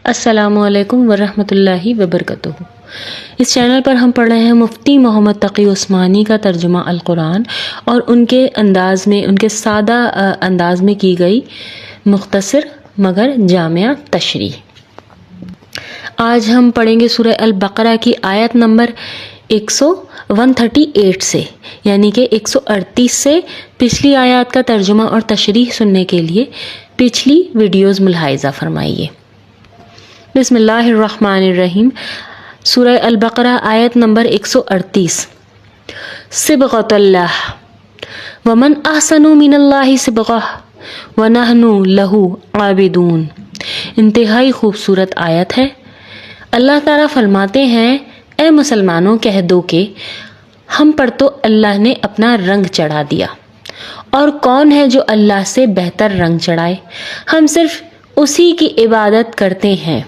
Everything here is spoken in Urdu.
السلام علیکم ورحمۃ اللہ وبرکاتہ۔ اس چینل پر ہم پڑھ رہے ہیں مفتی محمد تقی عثمانی کا ترجمہ القرآن اور ان کے سادہ انداز میں کی گئی مختصر مگر جامع تشریح۔ آج ہم پڑھیں گے سورہ البقرہ کی آیت نمبر 138 سے، یعنی کہ 138 سے۔ پچھلی آیات کا ترجمہ اور تشریح سننے کے لیے پچھلی ویڈیوز ملاحظہ فرمائیے۔ بسم اللہ الرحمن الرحیم۔ سورہ البقرہ آیت نمبر 138۔ صبغۃ اللہ ومن احسن من اللہ صبغہ ونحن لہ عابدون۔ انتہائی خوبصورت آیت ہے۔ اللہ تعالیٰ فرماتے ہیں، اے مسلمانوں کہہ دو کہ ہم پر تو اللہ نے اپنا رنگ چڑھا دیا، اور کون ہے جو اللہ سے بہتر رنگ چڑھائے؟ ہم صرف اسی کی عبادت کرتے ہیں